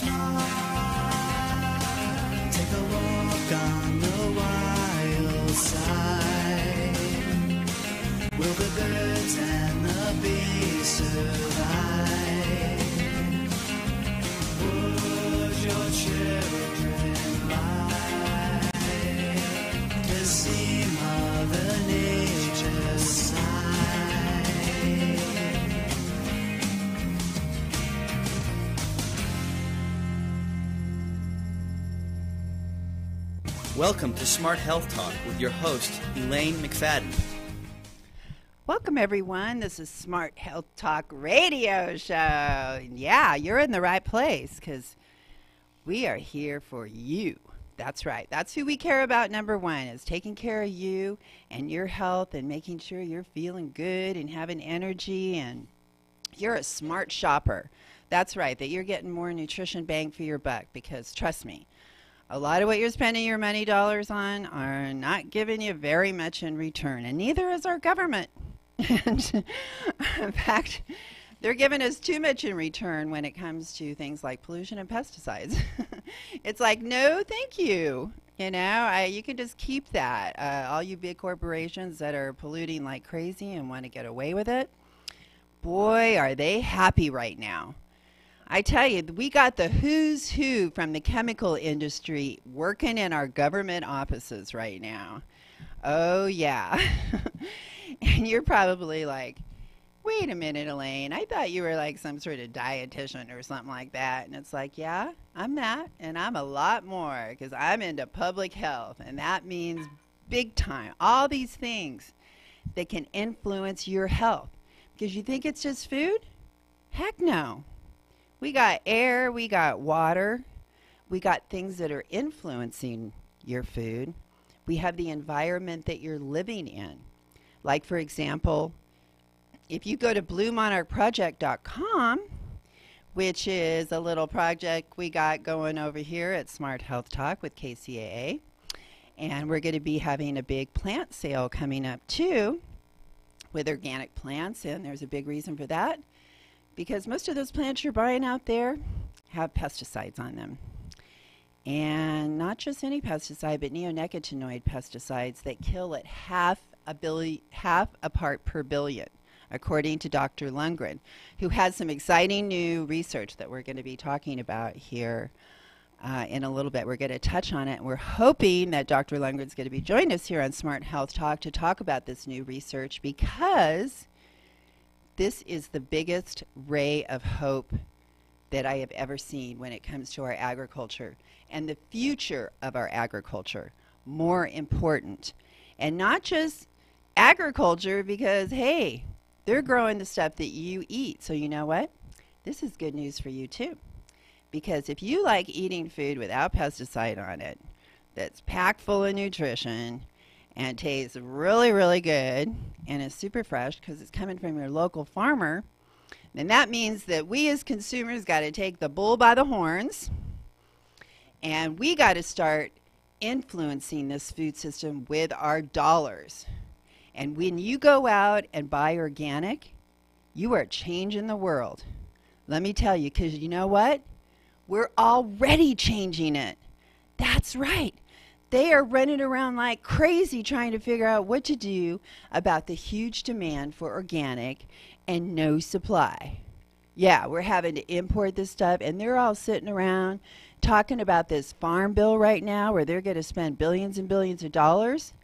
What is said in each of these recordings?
Take a walk on the wild side. Will the birds and the bees survive? Would your children lie to see Mother Nature sigh? Welcome to Smart Health Talk with your host, Elaine McFadden. Welcome, everyone. This is Smart Health Talk Radio Show. Yeah, you're in the right place because we are here for you. That's right. That's who we care about, number one, is taking care of you and your health and making sure you're feeling good and having energy and you're a smart shopper. That's right, that you're getting more nutrition bang for your buck because, trust me, a lot of what you're spending your money dollars on are not giving you very much in return, and neither is our government. And in fact, they're giving us too much in return when it comes to things like pollution and pesticides. It's like, no, thank you. You know, you can just keep that. All you big corporations that are polluting like crazy and want to get away with it, boy, are they happy right now. I tell you, we got the who's who from the chemical industry working in our government offices right now. Oh, yeah. And you're probably like, wait a minute, Elaine, I thought you were like some sort of dietitian or something like that. And it's like, yeah, I'm that, and I'm a lot more because I'm into public health, and that means big time. All these things that can influence your health. Because you think it's just food? Heck no. We got air, we got water, we got things that are influencing your food. We have the environment that you're living in. Like, for example, if you go to BlueMonarchProject.com, which is a little project we got going over here at Smart Health Talk with KCAA, and we're going to be having a big plant sale coming up too with organic plants, and there's a big reason for that. Because most of those plants you're buying out there have pesticides on them. And not just any pesticide, but neonicotinoid pesticides that kill at half a part per billion, according to Dr. Lundgren, who has some exciting new research that we're going to be talking about here in a little bit. We're going to touch on it. We're hoping that Dr. Lundgren's going to be joining us here on Smart Health Talk to talk about this new research, because this is the biggest ray of hope that I have ever seen when it comes to our agriculture and the future of our agriculture. More important. And not just agriculture, because, hey, they're growing the stuff that you eat. So you know what? This is good news for you too. Because if you like eating food without pesticide on it, that's packed full of nutrition, and tastes really, really good, and is super fresh because it's coming from your local farmer, then that means that we as consumers got to take the bull by the horns, and we got to start influencing this food system with our dollars. And when you go out and buy organic, you are changing the world. Let me tell you, because you know what? We're already changing it. That's right. They are running around like crazy trying to figure out what to do about the huge demand for organic and no supply. Yeah, we're having to import this stuff, and they're all sitting around talking about this farm bill right now where they're going to spend billions and billions of dollars.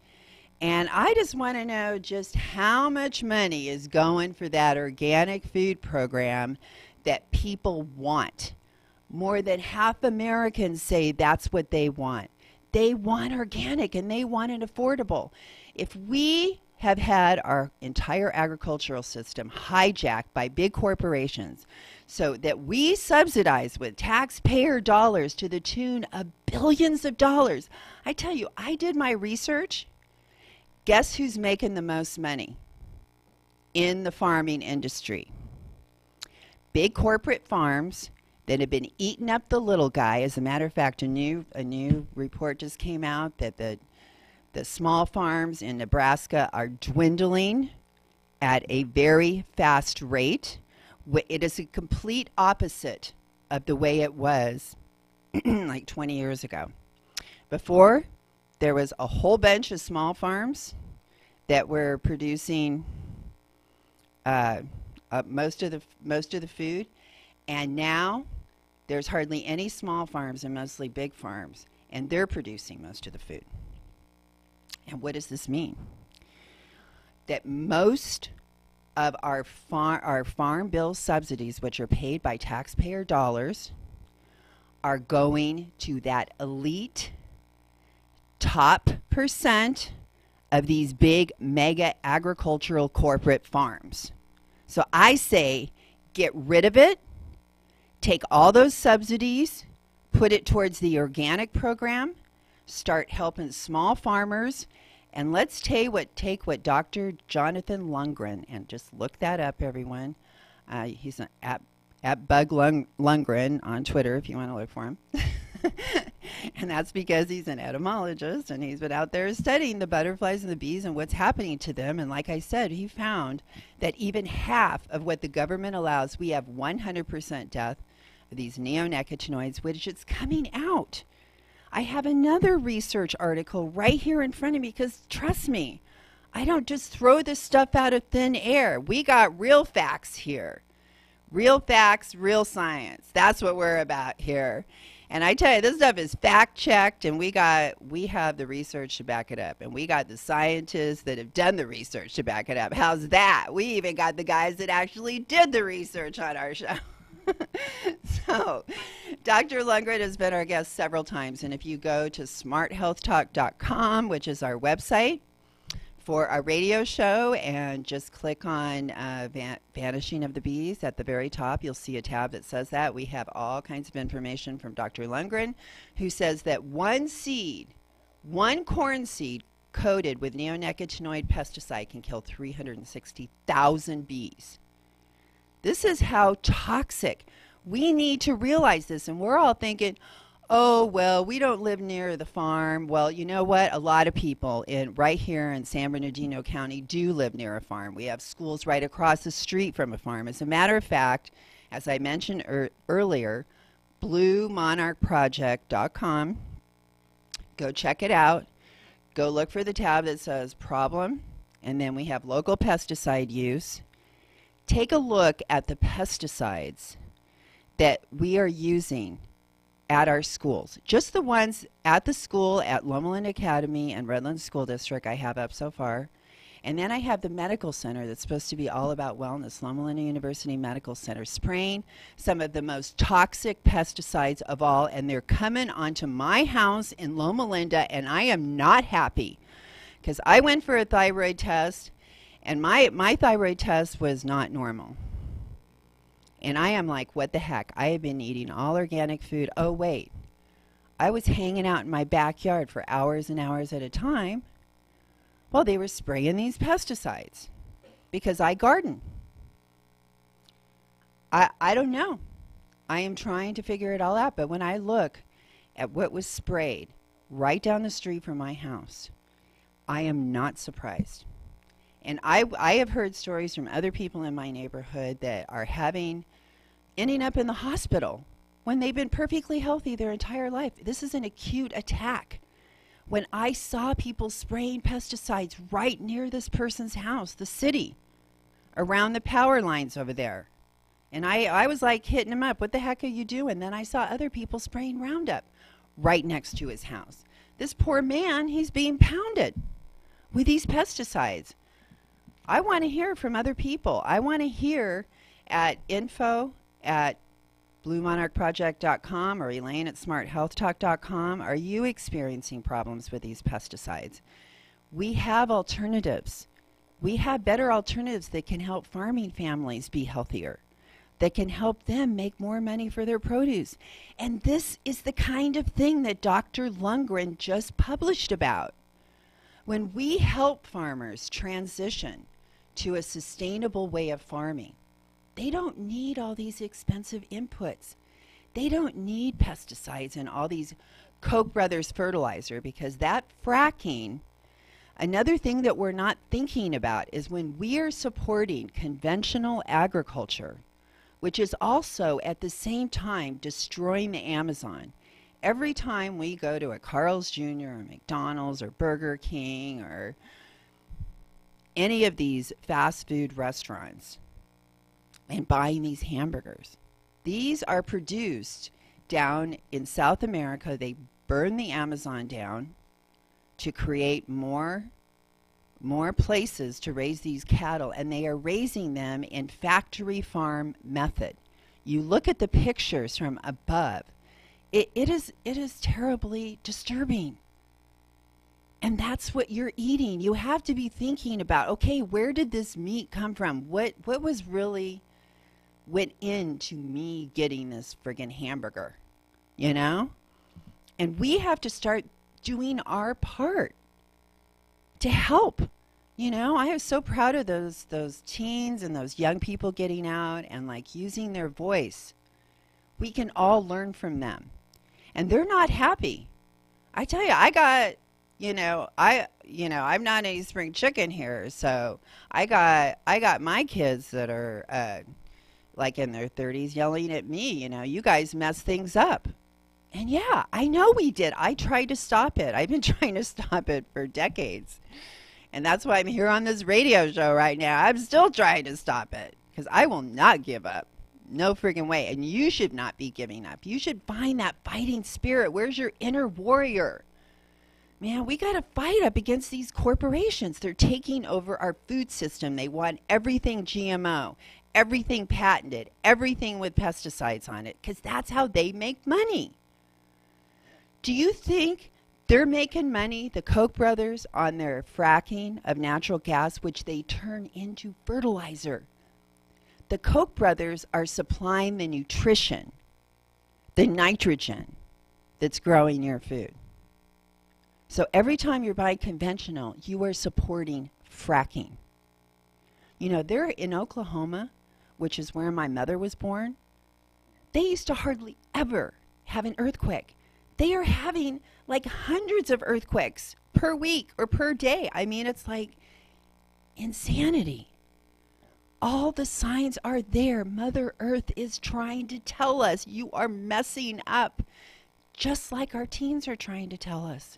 And I just want to know just how much money is going for that organic food program that people want. More than half Americans say that's what they want. They want organic, and they want it affordable. If we have had our entire agricultural system hijacked by big corporations so that we subsidize with taxpayer dollars to the tune of billions of dollars, I tell you, I did my research. Guess who's making the most money in the farming industry? Big corporate farms that have been eating up the little guy. As a matter of fact, a new report just came out that the small farms in Nebraska are dwindling at a very fast rate. It is a complete opposite of the way it was like 20 years ago. Before, there was a whole bunch of small farms that were producing most of the food, and now there's hardly any small farms and mostly big farms, and they're producing most of the food. And what does this mean? That most of our farm bill subsidies, which are paid by taxpayer dollars, are going to that elite top percent of these big mega agricultural corporate farms. So I say get rid of it, take all those subsidies, put it towards the organic program, start helping small farmers, and let's take what Dr. Jonathan Lundgren, and just look that up, everyone. He's at Bug Lundgren on Twitter if you want to look for him. And that's because he's an entomologist, and he's been out there studying the butterflies and the bees and what's happening to them. And like I said, he found that even half of what the government allows, we have 100% death of these neonicotinoids, which is coming out. I have another research article right here in front of me because, trust me, I don't just throw this stuff out of thin air. We got real facts here. Real facts, real science. That's what we're about here. And I tell you, this stuff is fact-checked, and we have the research to back it up. And we got the scientists that have done the research to back it up. How's that? We even got the guys that actually did the research on our show. So, Dr. Lundgren has been our guest several times, and if you go to smarthealthtalk.com, which is our website for our radio show, and just click on Vanishing of the Bees at the very top, you'll see a tab that says that. We have all kinds of information from Dr. Lundgren, who says that one corn seed coated with neonicotinoid pesticide can kill 360,000 bees. This is how toxic. We need to realize this, and we're all thinking, oh, well, we don't live near the farm. Well, you know what? A lot of people right here in San Bernardino County do live near a farm. We have schools right across the street from a farm. As a matter of fact, as I mentioned earlier, BlueMonarchProject.com. Go check it out. Go look for the tab that says problem, and then we have local pesticide use. Take a look at the pesticides that we are using at our schools. Just the ones at the school at Loma Linda Academy and Redlands School District I have up so far. And then I have the medical center that's supposed to be all about wellness, Loma Linda University Medical Center, spraying some of the most toxic pesticides of all, and they're coming onto my house in Loma Linda, and I am not happy because I went for a thyroid test, and my thyroid test was not normal. And I am like, what the heck? I have been eating all organic food. Oh, wait. I was hanging out in my backyard for hours and hours at a time while they were spraying these pesticides because I garden. I don't know. I am trying to figure it all out. But when I look at what was sprayed right down the street from my house, I am not surprised. And I have heard stories from other people in my neighborhood that are ending up in the hospital when they've been perfectly healthy their entire life. This is an acute attack. When I saw people spraying pesticides right near this person's house, the city, around the power lines over there. And I was like hitting him up, what the heck are you doing? Then I saw other people spraying Roundup right next to his house. This poor man, he's being pounded with these pesticides. I want to hear from other people. I want to hear at info@bluemonarchproject.com or Elaine at smarthealthtalk.com. Are you experiencing problems with these pesticides? We have alternatives. We have better alternatives that can help farming families be healthier, that can help them make more money for their produce. And this is the kind of thing that Dr. Lundgren just published about. When we help farmers transition to a sustainable way of farming, they don't need all these expensive inputs. They don't need pesticides and all these Koch brothers fertilizer, because that fracking, another thing that we're not thinking about is when we are supporting conventional agriculture, which is also at the same time destroying the Amazon. Every time we go to a Carl's Jr. or McDonald's or Burger King or any of these fast food restaurants and buying these hamburgers, these are produced down in South America. They burn the Amazon down to create more places to raise these cattle, and they are raising them in factory farm method. You look at the pictures from above. It is terribly disturbing. And that's what you're eating. You have to be thinking about, okay, where did this meat come from? What was really went into me getting this friggin' hamburger, you know? And we have to start doing our part to help. You know, I am so proud of those teens and those young people getting out and like using their voice. We can all learn from them. And they're not happy. I tell you, I'm not any spring chicken here, so I got my kids that are like in their 30s yelling at me, you guys mess things up. And yeah, I know we did. I tried to stop it. I've been trying to stop it for decades. And that's why I'm here on this radio show right now. I'm still trying to stop it because I will not give up. No friggin' way. And you should not be giving up. You should find that fighting spirit. Where's your inner warrior? Man, we got to fight up against these corporations. They're taking over our food system. They want everything GMO, everything patented, everything with pesticides on it, because that's how they make money. Do you think they're making money, the Koch brothers, on their fracking of natural gas, which they turn into fertilizer? The Koch brothers are supplying the nutrition, the nitrogen that's growing your food. So every time you're buying conventional, you are supporting fracking. They're in Oklahoma, which is where my mother was born. They used to hardly ever have an earthquake. They are having like hundreds of earthquakes per week or per day. I mean, it's like insanity. All the signs are there. Mother Earth is trying to tell us you are messing up, just like our teens are trying to tell us.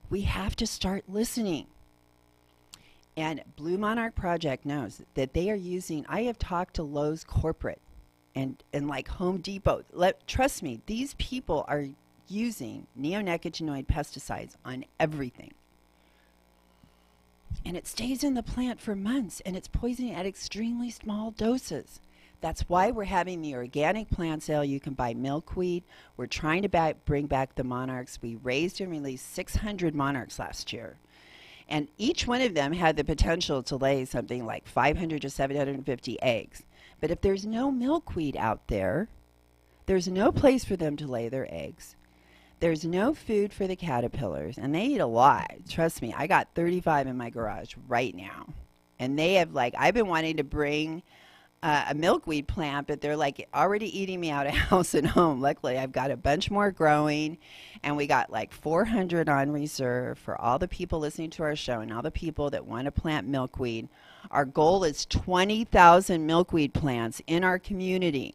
We have to start listening. And Blue Monarch Project knows that they are using, I have talked to Lowe's corporate and like Home Depot. Trust me, these people are using neonicotinoid pesticides on everything. And it stays in the plant for months, and it's poisoning at extremely small doses. That's why we're having the organic plant sale. You can buy milkweed. We're trying to bring back the monarchs. We raised and released 600 monarchs last year. And each one of them had the potential to lay something like 500 to 750 eggs. But if there's no milkweed out there, there's no place for them to lay their eggs. There's no food for the caterpillars, and they eat a lot. Trust me, I got 35 in my garage right now. And they have, I've been wanting to bring a milkweed plant, but they're already eating me out of house and home. Luckily, I've got a bunch more growing, and we got 400 on reserve for all the people listening to our show and all the people that want to plant milkweed. Our goal is 20,000 milkweed plants in our community,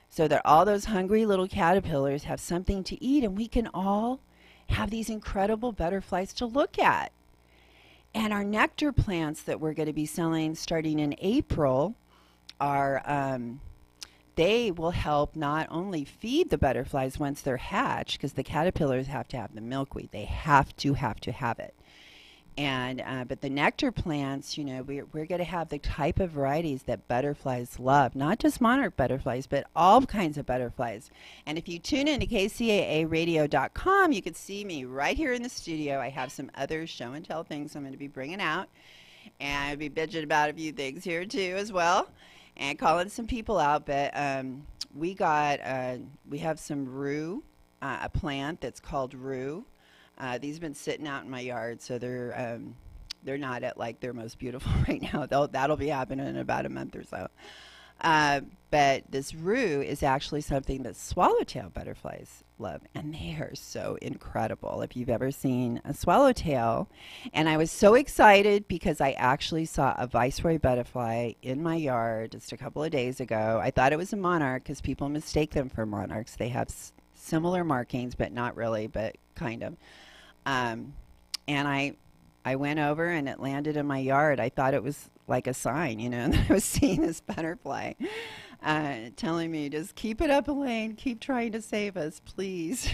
so that all those hungry little caterpillars have something to eat, and we can all have these incredible butterflies to look at. And our nectar plants that we're going to be selling starting in April are, they will help not only feed the butterflies once they're hatched, because the caterpillars have to have the milkweed. They have to have it. And but the nectar plants, we're going to have the type of varieties that butterflies love, not just monarch butterflies, but all kinds of butterflies. And if you tune in to KCAAradio.com, you can see me right here in the studio. I have some other show and tell things I'm going to be bringing out, and I'll be bitching about a few things here too as well, and calling some people out. But we have some rue, a plant that's called rue. These have been sitting out in my yard, so they're not at their most beautiful right now. That'll be happening in about a month or so. But this roux is actually something that swallowtail butterflies love, and they are so incredible. If you've ever seen a swallowtail, and I was so excited because I actually saw a viceroy butterfly in my yard just a couple of days ago. I thought it was a monarch because people mistake them for monarchs. They have similar markings, but not really, but kind of. And I went over and it landed in my yard. I thought it was like a sign, and I was seeing this butterfly telling me, just keep it up, Elaine. Keep trying to save us, please.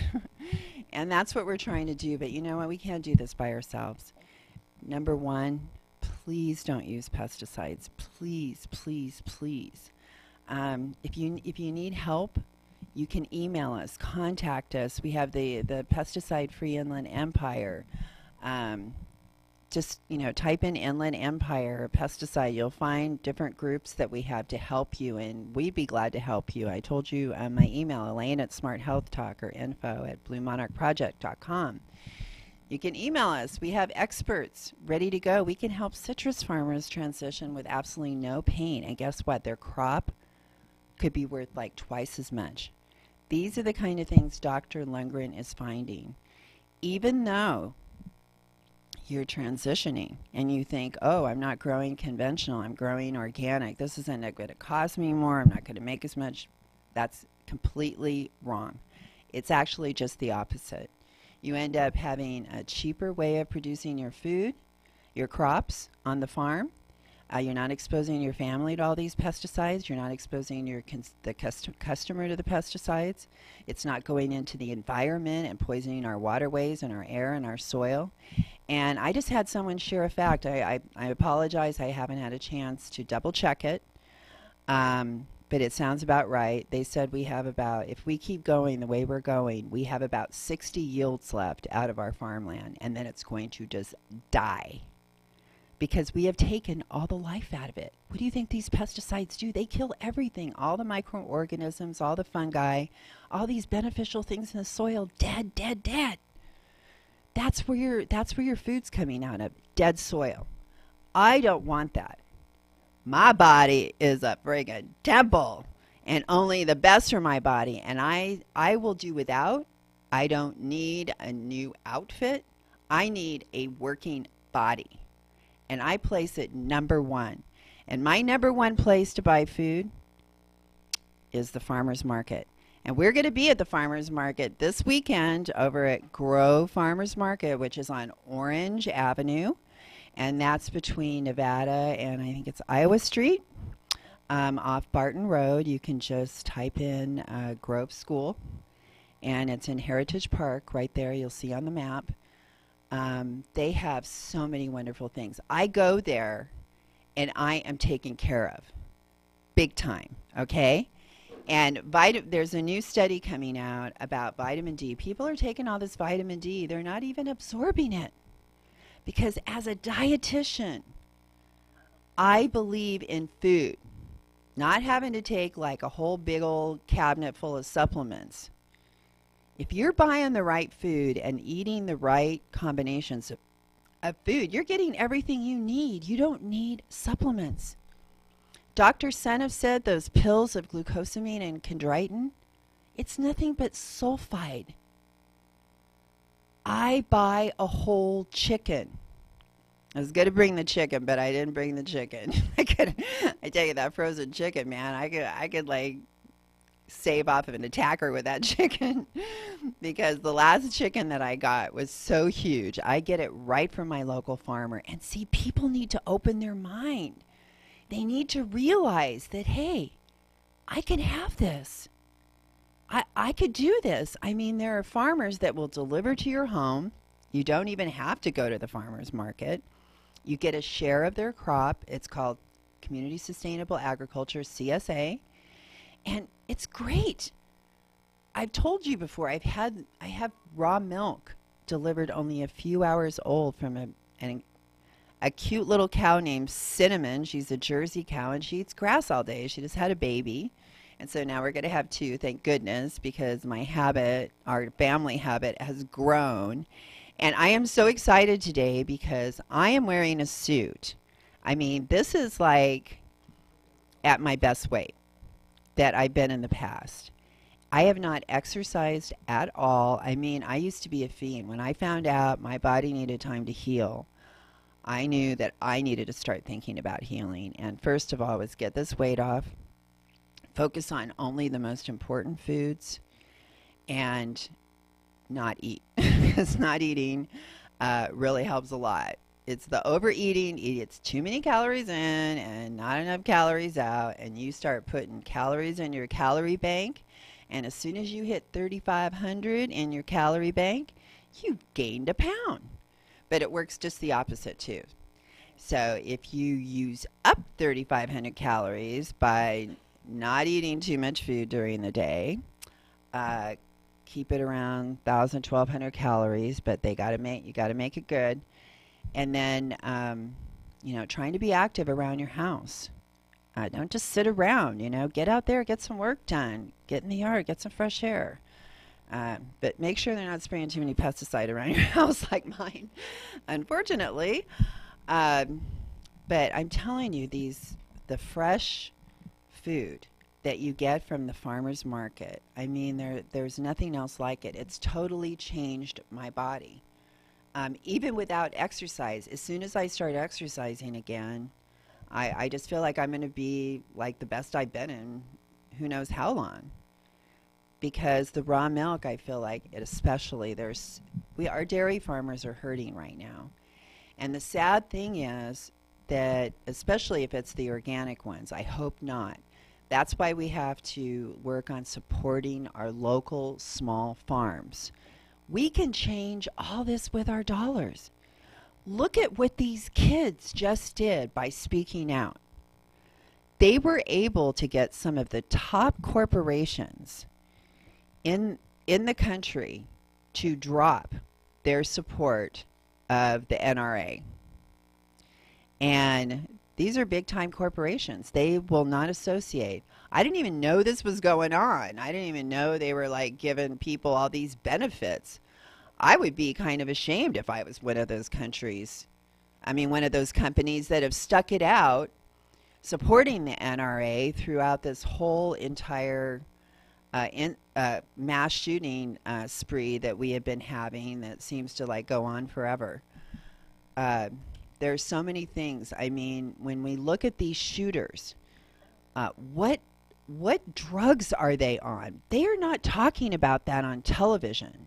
And that's what we're trying to do. But you know what? We can't do this by ourselves. Number one, please don't use pesticides. Please, please, please. If you need help, you can email us, contact us. We have the pesticide-free Inland Empire. Just, type in Inland Empire pesticide. You'll find different groups that we have to help you, and we'd be glad to help you. I told you my email, Elaine at Smart Health Talk, or info@bluemonarchproject.com. You can email us. We have experts ready to go. We can help citrus farmers transition with absolutely no pain. And guess what? Their crop could be worth like twice as much. These are the kind of things Dr. Lundgren is finding. Even though you're transitioning and you think, oh, I'm not growing conventional, I'm growing organic, this isn't going to cost me more, I'm not going to make as much, that's completely wrong. It's actually just the opposite. You end up having a cheaper way of producing your food, your crops on the farm. You're not exposing your family to all these pesticides. You're not exposing the customer to the pesticides. It's not going into the environment and poisoning our waterways and our air and our soil. And I just had someone share a fact. I apologize. I haven't had a chance to double check it. But it sounds about right. They said we have about, if we keep going the way we're going, we have about 60 yields left out of our farmland. And then it's going to just die, because we have taken all the life out of it. What do you think these pesticides do? They kill everything, all the microorganisms, all the fungi, all these beneficial things in the soil, dead, dead, dead. That's where your food's coming out of, dead soil. I don't want that. My body is a friggin' temple, and only the best for my body, and I will do without. I don't need a new outfit. I need a working body. And I place it number one. And my number one place to buy food is the farmer's market. And we're going to be at the farmer's market this weekend over at Grove Farmer's Market, which is on Orange Avenue. And that's between Nevada and I think it's Iowa Street, off Barton Road. You can just type in Grove School. And it's in Heritage Park right there. You'll see on the map. They have so many wonderful things. I go there and I am taken care of big time, okay? And there's a new study coming out about vitamin D. People are taking all this vitamin D. They're not even absorbing it. Because as a dietitian, I believe in food, not having to take like a whole big old cabinet full of supplements. If you're buying the right food and eating the right combinations of food, you're getting everything you need. You don't need supplements. Dr. Seneff said those pills of glucosamine and chondroitin, it's nothing but sulfide. I buy a whole chicken. I was going to bring the chicken, but I didn't bring the chicken. I tell you, that frozen chicken, man, I could like save off of an attacker with that chicken, because the last chicken that I got was so huge. I get it right from my local farmer. And see, people need to open their mind. They need to realize that, hey, I can have this. I could do this. I mean, there are farmers that will deliver to your home. You don't even have to go to the farmer's market. You get a share of their crop. It's called Community Sustainable Agriculture, CSA. And it's great. I've told you before, I have raw milk delivered only a few hours old from a cute little cow named Cinnamon. She's a Jersey cow, and she eats grass all day. She just had a baby. And so now we're going to have two, thank goodness, because our family habit has grown. And I am so excited today because I am wearing a suit. I mean, this is like at my best weight that I've been in the past. I have not exercised at all. I mean, I used to be a fiend. When I found out my body needed time to heal, I knew that I needed to start thinking about healing. And first of all was get this weight off, focus on only the most important foods, and not eat. Because not eating really helps a lot. It's the overeating. It's too many calories in and not enough calories out. And you start putting calories in your calorie bank. And as soon as you hit 3,500 in your calorie bank, you've gained a pound. But it works just the opposite too. So if you use up 3,500 calories by not eating too much food during the day, keep it around 1,000, 1,200 calories, but you got to make it good. And then, trying to be active around your house. Don't just sit around, get out there, get some work done, get in the yard, get some fresh air. But make sure they're not spraying too many pesticide around your house like mine, unfortunately. But I'm telling you, the fresh food that you get from the farmer's market, I mean, there's nothing else like it. It's totally changed my body. Even without exercise, as soon as I start exercising again, I just feel like I'm going to be like the best I've been in who knows how long. Because the raw milk, I feel like it especially, our dairy farmers are hurting right now. And the sad thing is that, especially if it's the organic ones, I hope not. That's why we have to work on supporting our local small farms. We can change all this with our dollars. Look at what these kids just did by speaking out. They were able to get some of the top corporations in the country to drop their support of the NRA. And these are big-time corporations. They will not associate. I didn't even know this was going on. I didn't even know they were like giving people all these benefits. I would be kind of ashamed if I was one of those countries. I mean, one of those companies that have stuck it out supporting the NRA throughout this whole entire mass shooting spree that we have been having that seems to like go on forever. There's so many things. I mean, when we look at these shooters, what drugs are they on? They are not talking about that on television.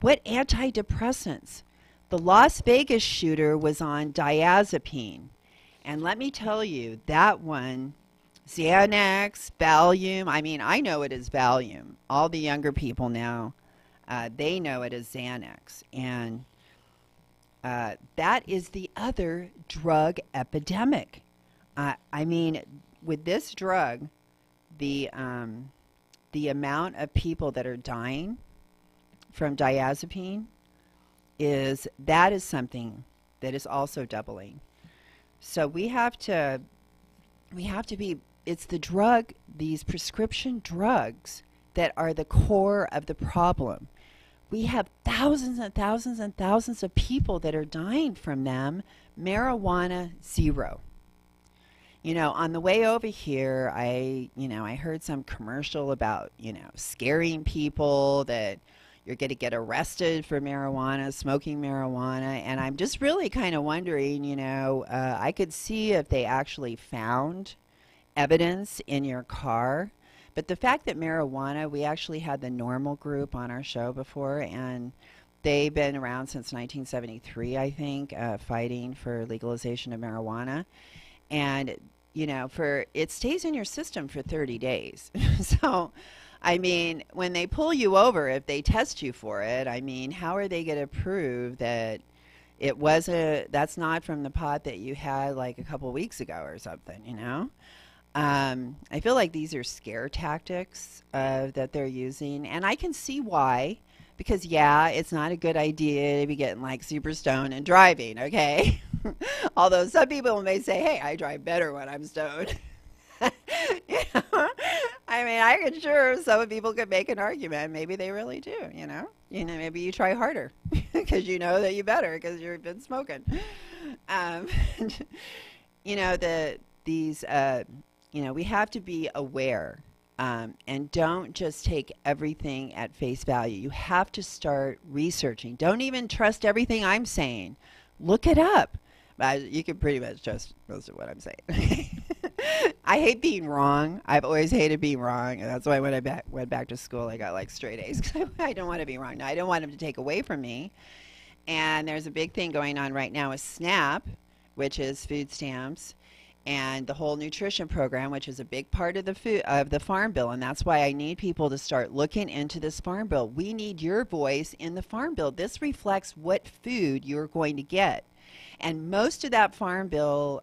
What antidepressants? The Las Vegas shooter was on diazepine. And let me tell you, that one, Xanax, Valium, I mean, I know it as Valium. All the younger people now, they know it as Xanax. And that is the other drug epidemic. I mean, with this drug, the amount of people that are dying from diazepine is something that is also doubling. So we have to be, it's the drug, these prescription drugs that are the core of the problem. We have thousands and thousands and thousands of people that are dying from them. Marijuana, zero. On the way over here, I heard some commercial about, scaring people that you're going to get arrested for marijuana, smoking marijuana. And I'm just really kind of wondering, I could see if they actually found evidence in your car. But the fact that marijuana, we actually had the Normal Group on our show before, and they've been around since 1973, I think, fighting for legalization of marijuana. And, it stays in your system for 30 days. So, I mean, when they pull you over, if they test you for it, I mean, how are they going to prove that that's not from the pot that you had like a couple weeks ago or something, I feel like these are scare tactics that they're using, and I can see why, because it's not a good idea to be getting like super stoned and driving, okay? Although some people may say, hey, I drive better when I'm stoned. I mean, I can sure some people could make an argument. Maybe they really do, maybe you try harder because you know that you better because you've been smoking. These we have to be aware, and don't just take everything at face value. You have to start researching. Don't even trust everything I'm saying. Look it up. You can pretty much trust most of what I'm saying. I hate being wrong. I've always hated being wrong, and that's why when I went back to school, I got like straight A's, because I don't want to be wrong. Now, I don't want them to take away from me. And there's a big thing going on right now with SNAP, which is food stamps, and the whole nutrition program, which is a big part of the Farm Bill. And that's why I need people to start looking into this Farm Bill. We need your voice in the Farm Bill. This reflects what food you're going to get. And most of that Farm Bill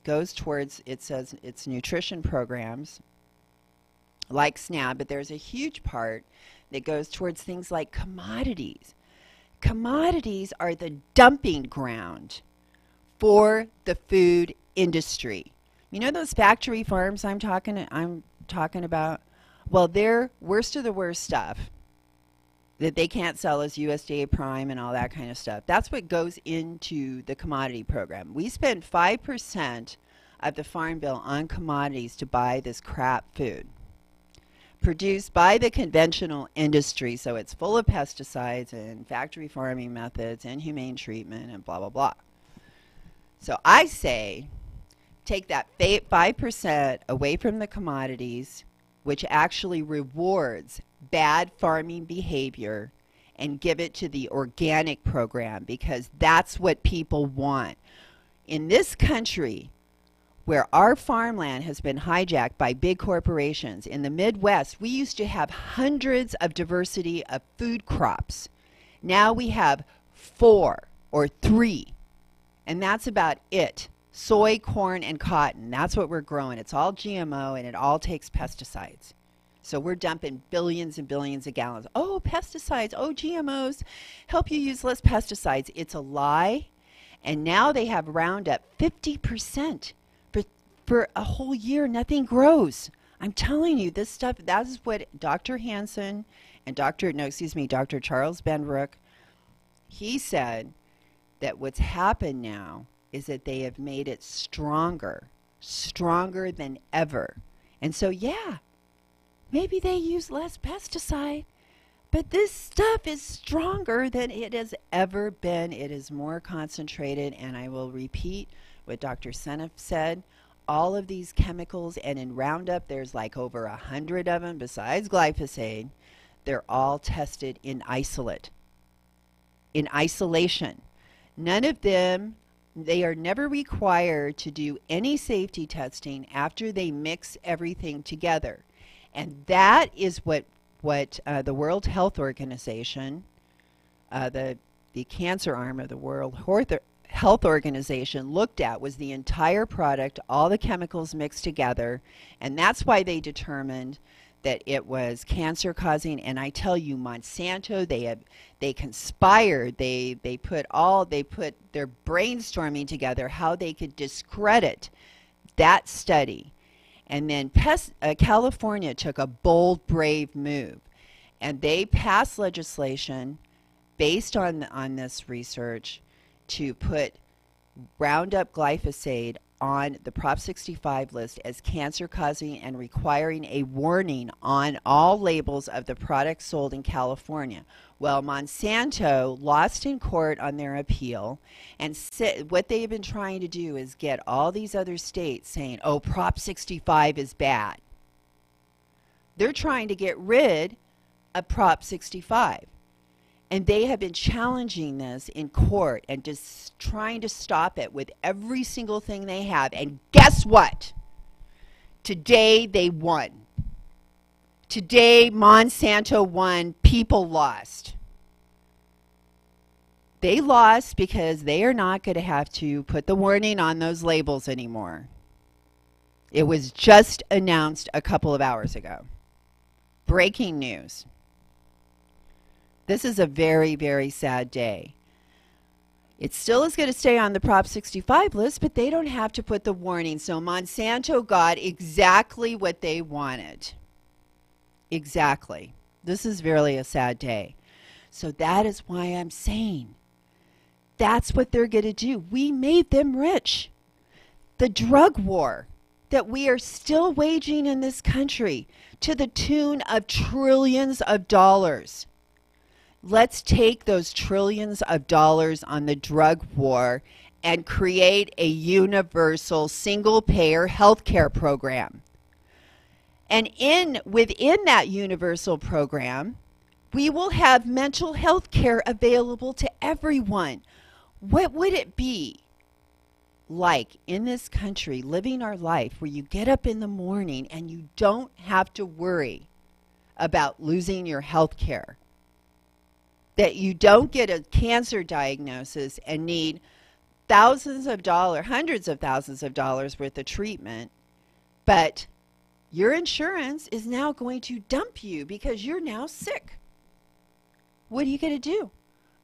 goes towards, it says, its nutrition programs, like SNAP, but there's a huge part that goes towards things like commodities. Commodities are the dumping ground for the food industry. You know those factory farms I'm talking about? Well, they're worst of the worst stuff that they can't sell as USDA Prime and all that kind of stuff. That's what goes into the commodity program. We spend 5% of the Farm Bill on commodities to buy this crap food produced by the conventional industry, so it's full of pesticides and factory farming methods and inhumane treatment and blah, blah, blah. So I say take that 5% away from the commodities, which actually rewards bad farming behavior, and give it to the organic program, because that's what people want. In this country, where our farmland has been hijacked by big corporations, in the Midwest, we used to have hundreds of diversity of food crops. Now we have 4 or 3, and that's about it. Soy, corn, and cotton. That's what we're growing. It's all GMO, and it all takes pesticides. So we're dumping billions and billions of gallons. Oh, pesticides. Oh, GMOs help you use less pesticides. It's a lie. And now they have Roundup 50%. For a whole year, nothing grows. I'm telling you, this stuff, that is what Dr. Hansen and Dr. Charles Benbrook, he said that what's happened now is that they have made it stronger than ever. And so, yeah, maybe they use less pesticide, but this stuff is stronger than it has ever been. It is more concentrated, and I will repeat what Dr. Seneff said. All of these chemicals, and in Roundup there's like over 100 of them besides glyphosate, they're all tested in isolation. None of them, they are never required to do any safety testing after they mix everything together. And that is what the World Health Organization, the cancer arm of the World Health Organization, looked at, was the entire product, all the chemicals mixed together, and that's why they determined that it was cancer causing. And I tell you, Monsanto, they conspired, they put their brainstorming together how they could discredit that study. And then California took a bold, brave move, and they passed legislation based on this research to put Roundup glyphosate on the Prop 65 list as cancer-causing and requiring a warning on all labels of the products sold in California. Well, Monsanto lost in court on their appeal, and what they've been trying to do is get all these other states saying, oh, Prop 65 is bad. They're trying to get rid of Prop 65. And they have been challenging this in court and just trying to stop it with every single thing they have. And guess what? Today they won. Today Monsanto won. People lost. They lost because they are not going to have to put the warning on those labels anymore. It was just announced a couple of hours ago. Breaking news. This is a very, very sad day. It still is going to stay on the Prop 65 list, but they don't have to put the warning. So Monsanto got exactly what they wanted. Exactly. This is really a sad day. So that is why I'm saying that's what they're going to do. We made them rich. The drug war. that we are still waging in this country to the tune of trillions of dollars. Let's take those trillions of dollars on the drug war and create a universal single-payer health care program. And within that universal program, we will have mental health care available to everyone. What would it be like in this country, living our life where you get up in the morning and you don't have to worry about losing your health care? That you don't get a cancer diagnosis and need thousands of dollars, hundreds of thousands of dollars worth of treatment, but your insurance is now going to dump you because you're now sick. What are you going to do?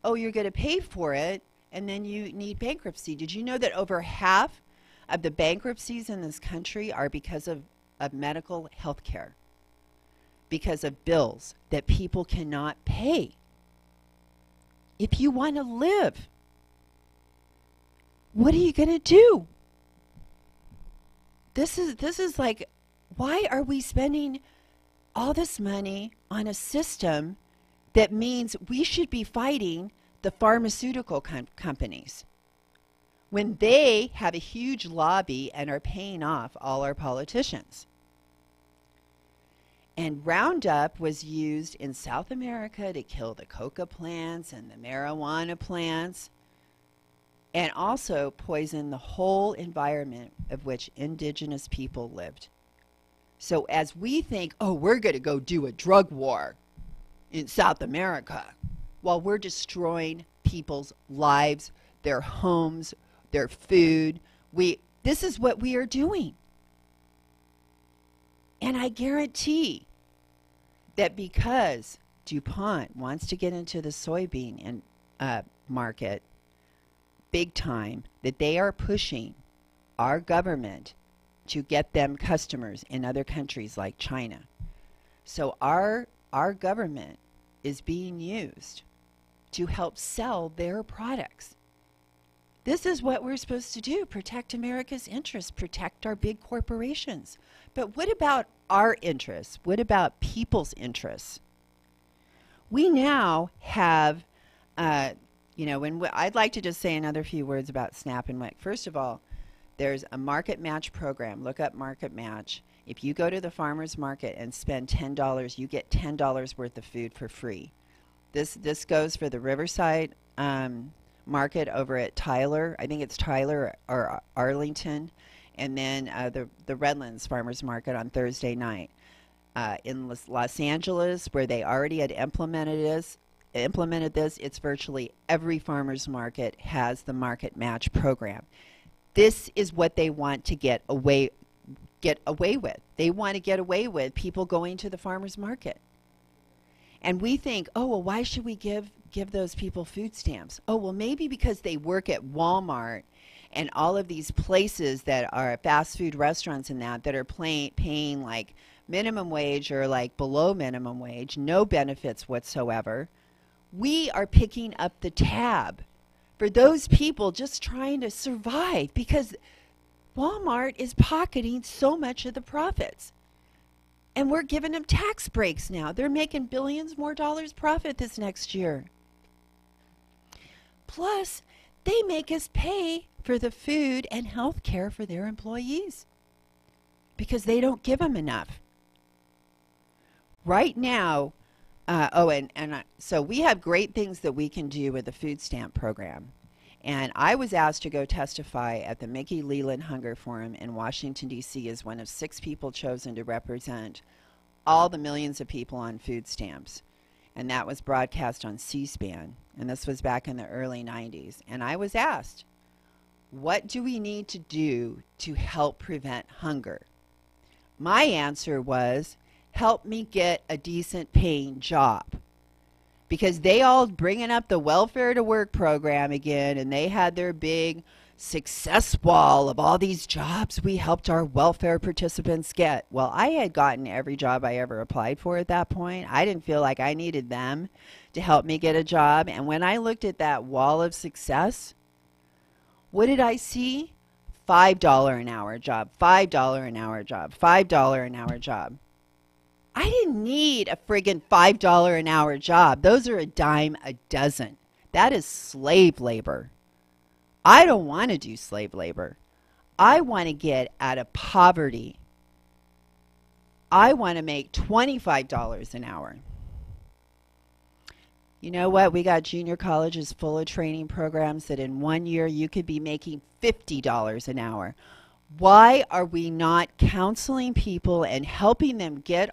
Oh, you're going to pay for it, and then you need bankruptcy. Did you know that over half of the bankruptcies in this country are because of medical health care? Because of bills that people cannot pay. If you want to live, what are you going to do? This is like, why are we spending all this money on a system that means we should be fighting the pharmaceutical companies when they have a huge lobby and are paying off all our politicians? And Roundup was used in South America to kill the coca plants and the marijuana plants, and also poison the whole environment of which indigenous people lived. So as we think, oh, we're going to go do a drug war in South America, while we're destroying people's lives, their homes, their food, this is what we are doing. And I guarantee that because DuPont wants to get into the soybean market big time, that they are pushing our government to get them customers in other countries like China. So our government is being used to help sell their products. This is what we're supposed to do, protect America's interests, protect our big corporations. But what about our interests? What about people's we now have, I'd like to just say another few words about SNAP and WIC. First of all, there's a market match program. Look up market match. If you go to the farmer's market and spend $10, you get $10 worth of food for free. This goes for the Riverside market over at Tyler. I think it's Tyler or Arlington. And then the Redlands Farmers Market on Thursday night. In Los Angeles, where they already had implemented this, it's virtually every farmer's market has the market match program. This is what they want to get away with. They want to get away with people going to the farmer's market. And we think, oh, well, why should we give those people food stamps? Oh, well, maybe because they work at Walmart and all of these places that are fast food restaurants and that are paying like minimum wage or like below minimum wage, no benefits whatsoever. We are picking up the tab for those people just trying to survive because Walmart is pocketing so much of the profits. And we're giving them tax breaks now. They're making billions more dollars profit this next year. Plus, they make us pay for the food and health care for their employees because they don't give them enough. Right now, so we have great things that we can do with the food stamp program. And I was asked to go testify at the Mickey Leland Hunger Forum in Washington, D.C. as one of 6 people chosen to represent all the millions of people on food stamps. And that was broadcast on C-SPAN. And this was back in the early 90s. And I was asked, what do we need to do to help prevent hunger? My answer was, help me get a decent paying job. Because they all bringing up the welfare to work program again, and they had their big success wall of all these jobs we helped our welfare participants get. Well, I had gotten every job I ever applied for at that point. I didn't feel like I needed them to help me get a job. And when I looked at that wall of success, what did I see? $5 an hour job, $5 an hour job, $5 an hour job. I didn't need a friggin' $5 an hour job. Those are a dime a dozen. That is slave labor. I don't want to do slave labor. I want to get out of poverty. I want to make $25 an hour. You know what? We got junior colleges full of training programs that in 1 year you could be making $50 an hour. Why are we not counseling people and helping them get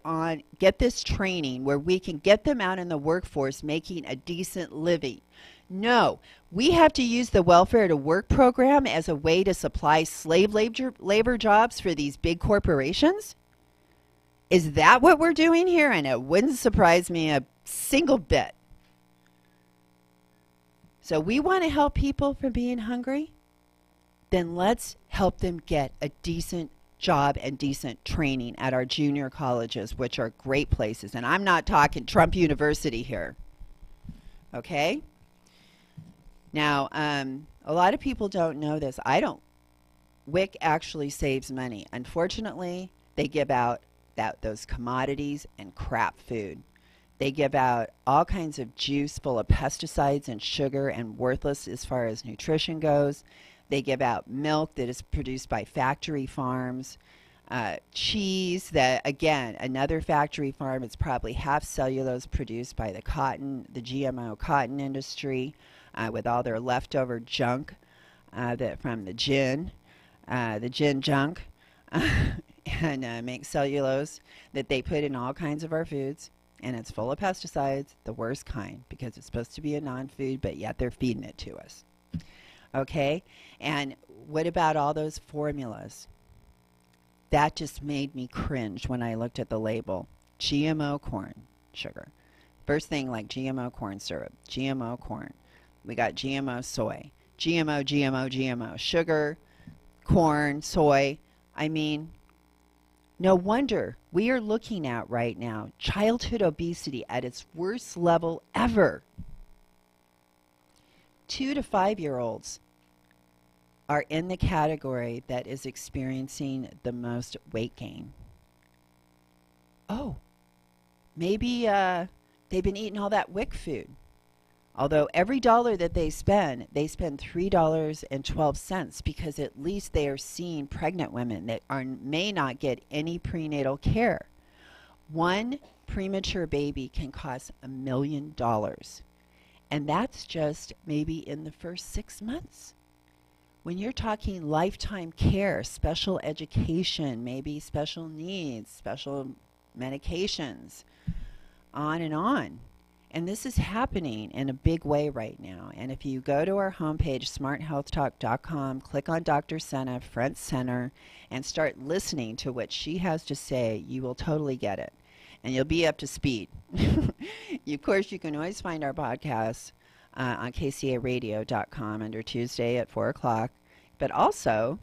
this training where we can get them out in the workforce making a decent living? No, we have to use the welfare to work program as a way to supply slave labor jobs for these big corporations? Is that what we're doing here? And it wouldn't surprise me a single bit. So we want to help people from being hungry? Then let's help them get a decent job and decent training at our junior colleges, which are great places. And I'm not talking Trump University here. Okay? Now, a lot of people don't know this. I don't. WIC actually saves money. Unfortunately, they give out those commodities and crap food. They give out all kinds of juice full of pesticides and sugar and worthless as far as nutrition goes. They give out milk that is produced by factory farms, cheese that, again, another factory farm. It's probably half cellulose produced by the GMO cotton industry with all their leftover junk from the gin junk and make cellulose that they put in all kinds of our foods. And it's full of pesticides, the worst kind, because it's supposed to be a non-food, but yet they're feeding it to us. Okay? And what about all those formulas? That just made me cringe when I looked at the label. GMO corn sugar. First thing, like GMO corn syrup, GMO corn. We got GMO soy, GMO, sugar, corn, soy. I mean, no wonder we are looking at right now childhood obesity at its worst level ever. 2 to 5-year-olds are in the category that is experiencing the most weight gain. Oh, maybe they've been eating all that WIC food. Although every dollar that they spend $3.12 because at least they are seeing pregnant women that may not get any prenatal care. One premature baby can cost $1 million. And that's just maybe in the first 6 months. When you're talking lifetime care, special education, maybe special needs, special medications, on and on. And this is happening in a big way right now. And if you go to our homepage, smarthealthtalk.com, click on Dr. Senna, front center, and start listening to what she has to say, you will totally get it. And you'll be up to speed. Of course, you can always find our podcasts on KCARadio.com under Tuesday at 4 o'clock, but also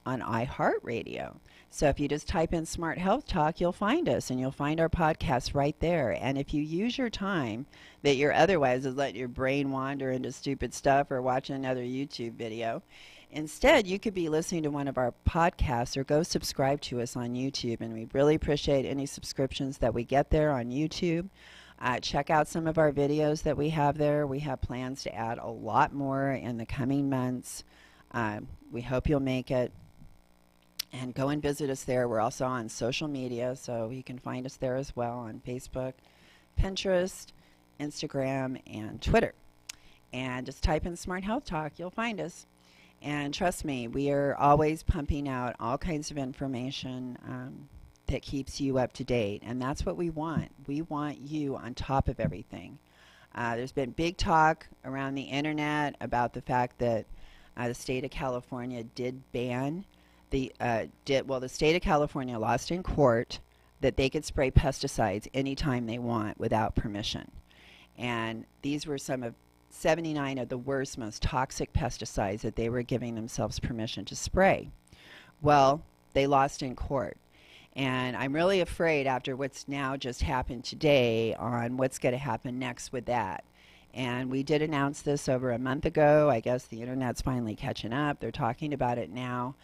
on iHeartRadio. So if you just type in Smart Health Talk, you'll find us, and you'll find our podcast right there. And if you use your time that you're otherwise is letting your brain wander into stupid stuff or watching another YouTube video, instead you could be listening to one of our podcasts or go subscribe to us on YouTube. And we really appreciate any subscriptions that we get there on YouTube. Check out some of our videos that we have there. We have plans to add a lot more in the coming months. We hope you'll make it. And go and visit us there. We're also on social media, so you can find us there as well on Facebook, Pinterest, Instagram, and Twitter. And just type in Smart Health Talk, you'll find us. And trust me, we are always pumping out all kinds of information that keeps you up to date. And that's what we want. We want you on top of everything. There's been big talk around the internet about the fact that the state of California did ban the state of California lost in court that they could spray pesticides anytime they want without permission. And these were some of 79 of the worst, most toxic pesticides that they were giving themselves permission to spray. Well, they lost in court. And I'm really afraid after what's now just happened today on what's going to happen next with that. And we did announce this over a month ago. I guess the internet's finally catching up. They're talking about it now.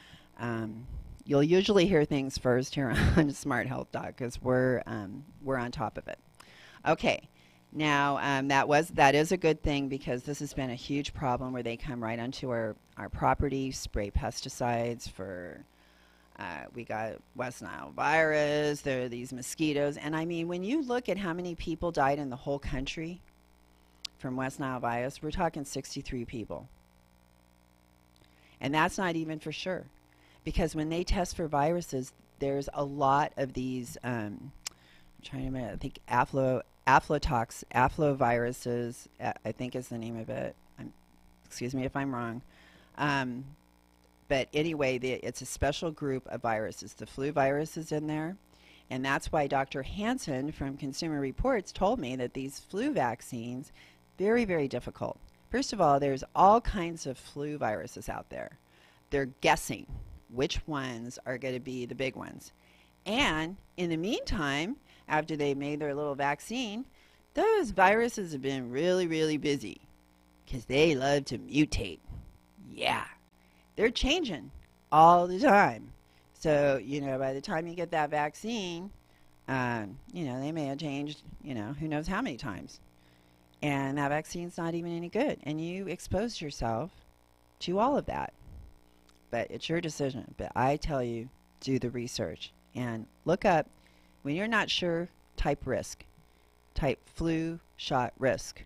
You'll usually hear things first here on Smart Health Talk because we're on top of it. Okay, now that is a good thing because this has been a huge problem where they come right onto our property, spray pesticides for. We got West Nile virus. There are these mosquitoes, and I mean, when you look at how many people died in the whole country from West Nile virus, we're talking 63 people, and that's not even for sure. Because when they test for viruses, there's a lot of these, I'm trying to remember, I think afloviruses, I think is the name of it. Excuse me if I'm wrong. But anyway, it's a special group of viruses. The flu virus is in there. And that's why Dr. Hansen from Consumer Reports told me that these flu vaccines, very, very difficult. First of all, there's all kinds of flu viruses out there. They're guessing which ones are going to be the big ones. And in the meantime, after they made their little vaccine, those viruses have been really, really busy because they love to mutate. Yeah, they're changing all the time. So, by the time you get that vaccine, they may have changed, who knows how many times. And that vaccine's not even any good. And you exposed yourself to all of that. But it's your decision. But I tell you, do the research and look up. When you're not sure, type risk. Type flu shot risk.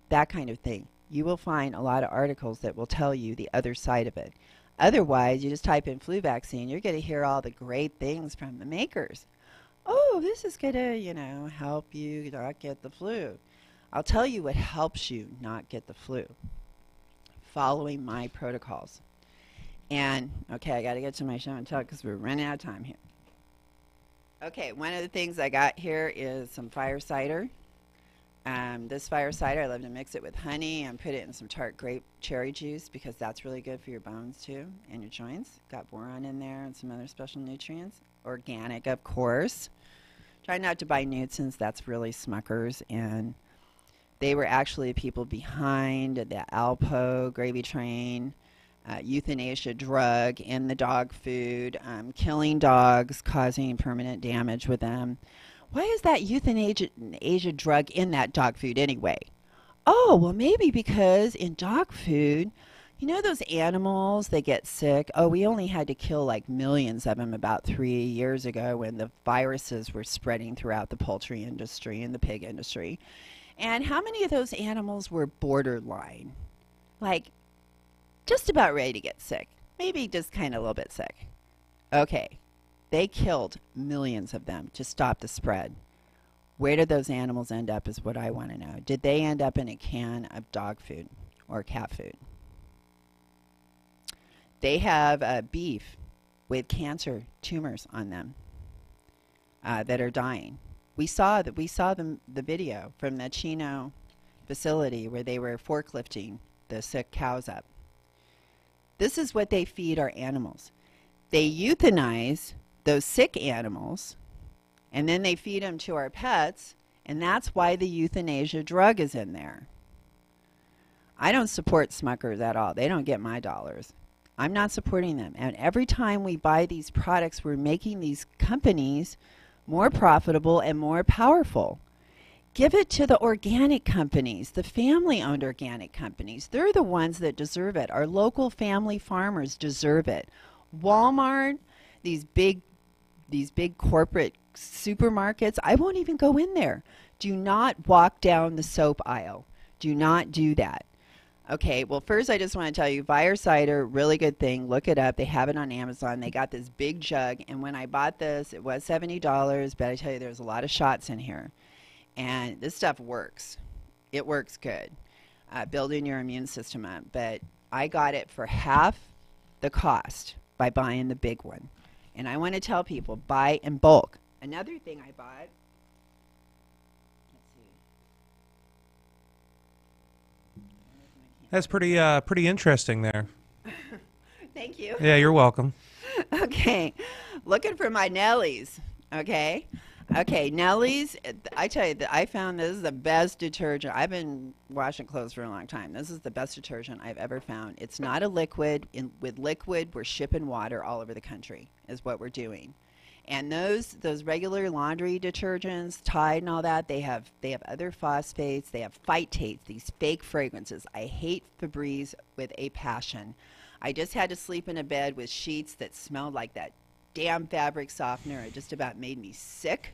That kind of thing. You will find a lot of articles that will tell you the other side of it. Otherwise, you just type in flu vaccine. You're going to hear all the great things from the makers. Oh, this is going to, help you not get the flu. I'll tell you what helps you not get the flu. Following my protocols. And, okay, I got to get to my show and tell because we're running out of time here. Okay, one of the things I got here is some fire cider. This fire cider, I love to mix it with honey and put it in some tart grape cherry juice because that's really good for your bones too and your joints. Got boron in there and some other special nutrients. Organic, of course. Try not to buy Newtons, that's really Smuckers. And they were actually people behind the Alpo gravy train. Euthanasia drug in the dog food, killing dogs, causing permanent damage with them. Why is that euthanasia drug in that dog food anyway? Oh, well, maybe because in dog food, those animals, they get sick. Oh, we only had to kill like millions of them about 3 years ago when the viruses were spreading throughout the poultry industry and the pig industry. And how many of those animals were borderline? Like, just about ready to get sick. Maybe just kind of a little bit sick. Okay. They killed millions of them to stop the spread. Where did those animals end up is what I want to know. Did they end up in a can of dog food or cat food? They have beef with cancer tumors on them that are dying. We saw the video from the Chino facility where they were forklifting the sick cows up. This is what they feed our animals. They euthanize those sick animals, and then they feed them to our pets, and that's why the euthanasia drug is in there. I don't support Smuckers at all. They don't get my dollars. I'm not supporting them. And every time we buy these products, we're making these companies more profitable and more powerful. Give it to the organic companies, the family-owned organic companies. They're the ones that deserve it. Our local family farmers deserve it. Walmart, these big corporate supermarkets, I won't even go in there. Do not walk down the soap aisle. Do not do that. Okay, well, first I just want to tell you, Fire Cider, really good thing. Look it up. They have it on Amazon. They got this big jug, and when I bought this, it was $70, but I tell you, there's a lot of shots in here. And this stuff works. It works good, building your immune system up. But I got it for half the cost by buying the big one. And I want to tell people, buy in bulk. Another thing I bought, That's pretty interesting there. Thank you. Yeah, you're welcome. Okay, looking for my Nellies. Okay, Okay, Nellie's. I tell you, I found this is the best detergent. I've been washing clothes for a long time. This is the best detergent I've ever found. It's not a liquid. With liquid, we're shipping water all over the country. Is what we're doing. And those regular laundry detergents, Tide and all that, they have other phosphates. They have phytates. These fake fragrances. I hate Febreze with a passion. I just had to sleep in a bed with sheets that smelled like that damn fabric softener. It just about made me sick.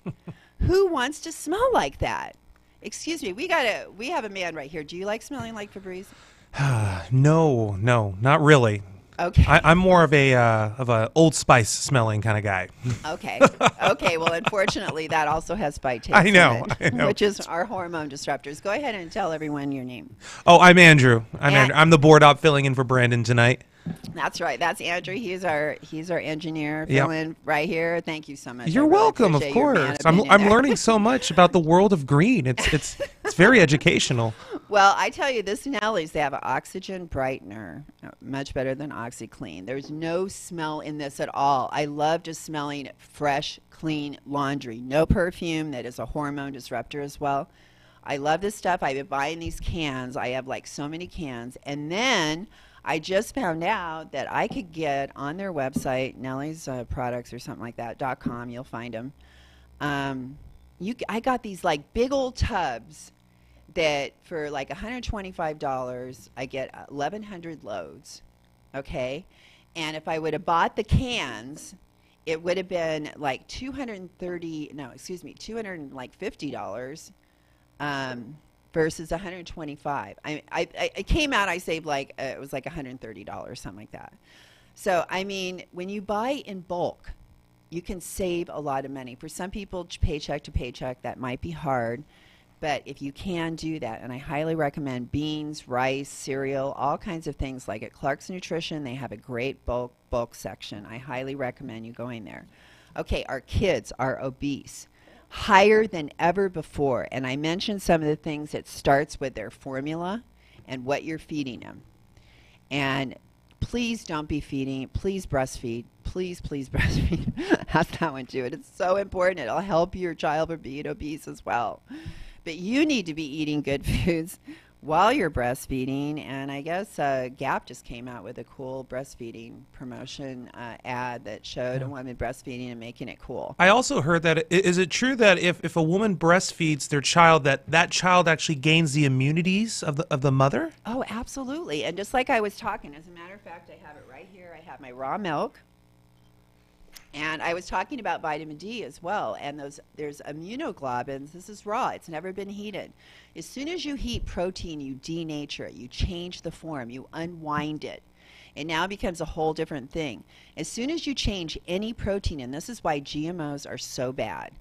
Who wants to smell like that? Excuse me, we have a man right here. Do you like smelling like Febreze? No, not really. Okay. I'm more of a Old Spice smelling kind of guy. Okay. Okay. Well, unfortunately, that also has phytates. I know, which is our hormone disruptors. Go ahead and tell everyone your name. Oh, I'm Andrew. I'm the board op filling in for Brandon tonight. That's right. That's Andrew. He's our engineer Yep. filling right here. Thank you so much. You're I really welcome, of appreciate your man course. opinion I'm there. learning so much about the world of green. It's very educational. Well, I tell you, this Nellie's, they have an oxygen brightener, much better than OxyClean. There's no smell in this at all. I love just smelling fresh, clean laundry. No perfume. That is a hormone disruptor as well. I love this stuff. I've been buying these cans. I have like so many cans. And then I just found out that I could get on their website, Nellie's products or something like that, .com, you'll find them. I got these like big old tubs that for like $125, I get 1,100 loads, okay? And if I would have bought the cans, it would have been like $250 versus $125. I came out, I saved like, it was like $130, something like that. So, I mean, when you buy in bulk, you can save a lot of money. For some people, paycheck to paycheck, that might be hard. But if you can do that, and I highly recommend beans, rice, cereal, all kinds of things like at Clark's Nutrition, they have a great bulk section. I highly recommend you going there. Okay, our kids are obese, higher than ever before. And I mentioned some of the things that starts with their formula and what you're feeding them. And please don't be feeding, please breastfeed. Please breastfeed. Have that one too. It's so important. It'll help your child from being obese as well. But you need to be eating good foods while you're breastfeeding. And I guess Gap just came out with a cool breastfeeding promotion ad that showed a woman breastfeeding and making it cool. I also heard that, is it true that if a woman breastfeeds their child, that child actually gains the immunities of the mother? Oh, absolutely. And just like I was talking, as a matter of fact, I have it right here. I have my raw milk. And I was talking about vitamin D as well, and there's immunoglobulins. This is raw. It's never been heated. As soon as you heat protein, you denature it. You change the form. You unwind it. It now becomes a whole different thing. As soon as you change any protein, and this is why GMOs are so bad,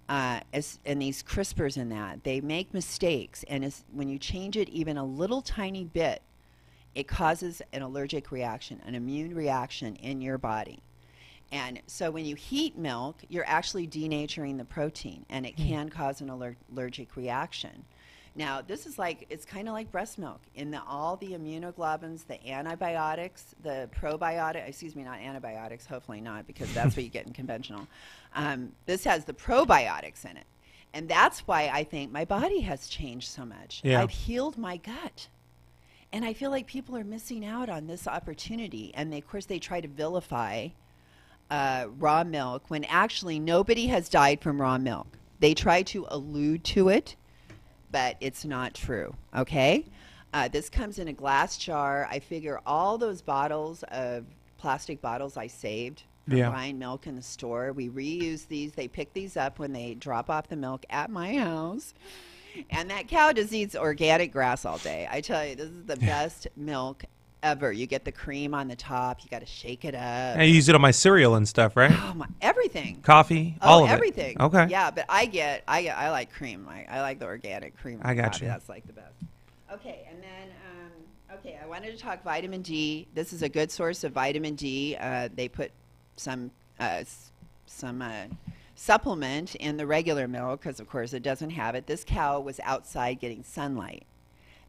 and these CRISPRs and that, they make mistakes. And when you change it even a little tiny bit, it causes an allergic reaction, an immune reaction in your body. And so when you heat milk, you're actually denaturing the protein, and it can cause an allergic reaction. Now, this is like, it's kind of like breast milk. In all the immunoglobulins, the antibiotics, the probiotic, excuse me, not antibiotics, hopefully not, because that's what you get in conventional. This has the probiotics in it. And that's why I think my body has changed so much. Yeah. I've healed my gut. And I feel like people are missing out on this opportunity. And of course, they try to vilify raw milk when actually nobody has died from raw milk. They try to allude to it, but it's not true, okay? This comes in a glass jar. I figure all those plastic bottles I saved from buying milk in the store, we reuse these. They pick these up when they drop off the milk at my house. And that cow just eats organic grass all day. I tell you, this is the best milk ever. You get the cream on the top. You got to shake it up. I use it on my cereal and stuff, right? Oh my, everything. Coffee, all of everything. it. Okay. Yeah, but I like cream. I like the organic cream. I got coffee. you. That's like the best. Okay, and then I wanted to talk vitamin D. This is a good source of vitamin D. They put some supplement in the regular milk because, of course, it doesn't have it. This cow was outside getting sunlight.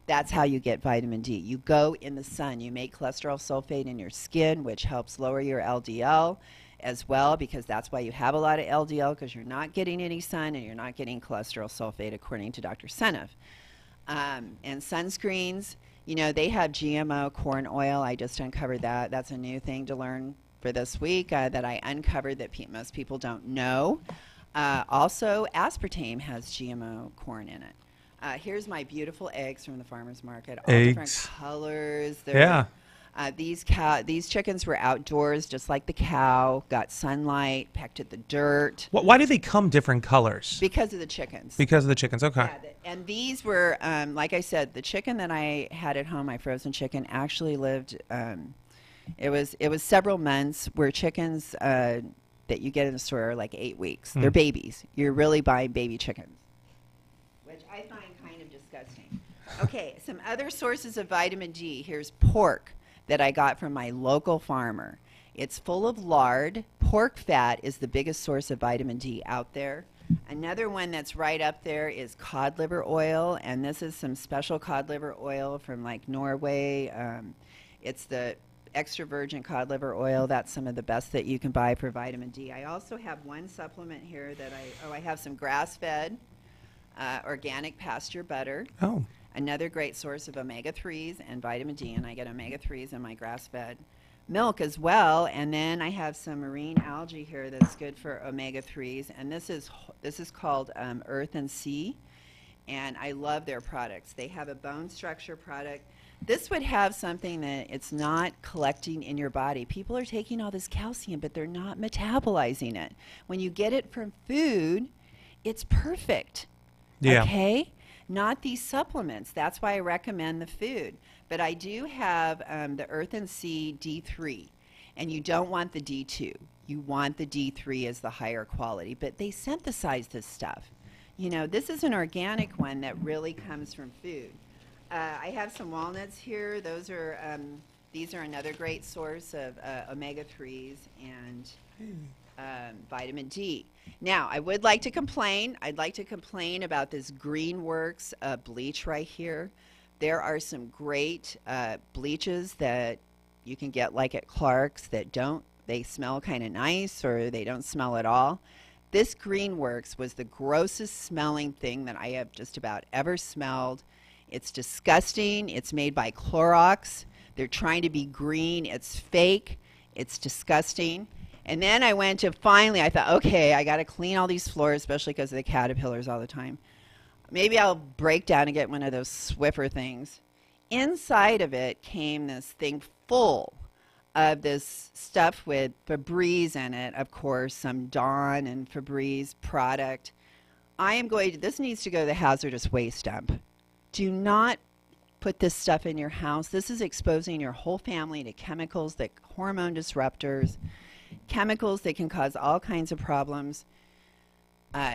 That's how you get vitamin D. You go in the sun. You make cholesterol sulfate in your skin, which helps lower your LDL. as well, because that's why you have a lot of LDL, because you're not getting any sun and you're not getting cholesterol sulfate, according to Dr. Seneff. And sunscreens, you know, they have GMO corn oil. I just uncovered that. That's a new thing to learn for this week that I uncovered that most people don't know. Also, aspartame has GMO corn in it. Here's my beautiful eggs from the farmer's market. All different colors. Yeah. These chickens were outdoors, just like the cow, got sunlight, pecked at the dirt. Why do they come different colors? Because of the chickens. Because of the chickens, okay. Yeah, and these were, like I said, the chicken that I had at home, my frozen chicken, actually lived, it was several months, where chickens that you get in the store are like 8 weeks. They're babies. You're really buying baby chickens, which I find kind of disgusting. Okay, some other sources of vitamin D. Here's pork that I got from my local farmer. It's full of lard. Pork fat is the biggest source of vitamin D out there. Another one that's right up there is cod liver oil, and this is some special cod liver oil from like Norway. It's the extra virgin cod liver oil. That's some of the best that you can buy for vitamin D. I also have one supplement here that I have some grass-fed organic pasture butter. Oh. Another great source of omega-3s and vitamin D, and I get omega-3s in my grass-fed milk as well. And then I have some marine algae here that's good for omega-3s, and this is called Earth and Sea, and I love their products. They have a bone structure product. This would have something that it's not collecting in your body. People are taking all this calcium, but they're not metabolizing it. When you get it from food, it's perfect. Yeah. Okay? Not these supplements. That's why I recommend the food. But I do have the Earth and Sea D3, and you don't want the D2. You want the D3 as the higher quality. But they synthesize this stuff. You know, this is an organic one that really comes from food. I have some walnuts here. These are another great source of omega-3s and vitamin D. Now, I would like to complain. I'd like to complain about this Greenworks bleach right here. There are some great bleaches that you can get like at Clark's that they smell kind of nice, or they don't smell at all. This Greenworks was the grossest smelling thing that I have just about ever smelled. It's disgusting. It's made by Clorox. They're trying to be green. It's fake. It's disgusting. And then I went to I thought, okay, I got to clean all these floors, especially because of the caterpillars all the time. Maybe I'll break down and get one of those Swiffer things. Inside of it came this thing full of this stuff with Febreze in it, of course, some Dawn and Febreze product. This needs to go to the hazardous waste dump. Do not put this stuff in your house. This is exposing your whole family to chemicals, hormone disruptors, chemicals that can cause all kinds of problems,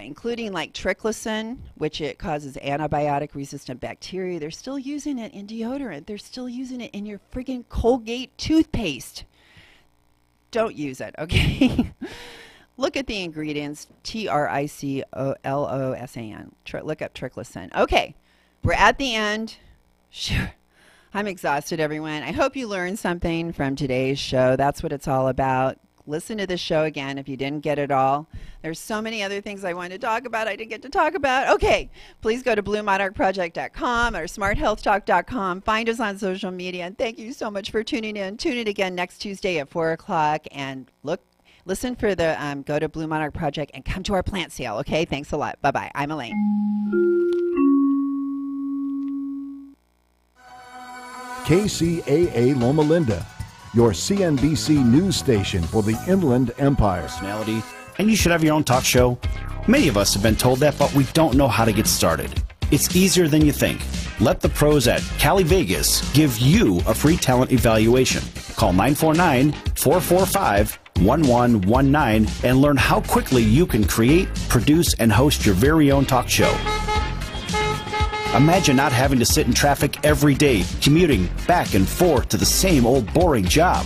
including like triclosan, which it causes antibiotic-resistant bacteria. They're still using it in deodorant. They're still using it in your friggin' Colgate toothpaste. Don't use it, okay? Look at the ingredients, Triclosan. Look up triclosan. Okay, we're at the end. Sure. I'm exhausted, everyone. I hope you learned something from today's show. That's what it's all about. Listen to this show again if you didn't get it all. There's so many other things I wanted to talk about I didn't get to talk about. Okay, please go to BlueMonarchProject.com or SmartHealthTalk.com. Find us on social media, and thank you so much for tuning in. Tune in again next Tuesday at 4 o'clock, and listen for the go to Blue Monarch Project and come to our plant sale. Okay, thanks a lot. Bye-bye. I'm Elaine. KCAA Loma Linda, your CNBC news station for the Inland Empire. Personality, and you should have your own talk show. Many of us have been told that, but we don't know how to get started. It's easier than you think. Let the pros at Cali Vegas give you a free talent evaluation. Call 949-445-1119 and learn how quickly you can create, produce, and host your very own talk show. Imagine not having to sit in traffic every day, commuting back and forth to the same old boring job.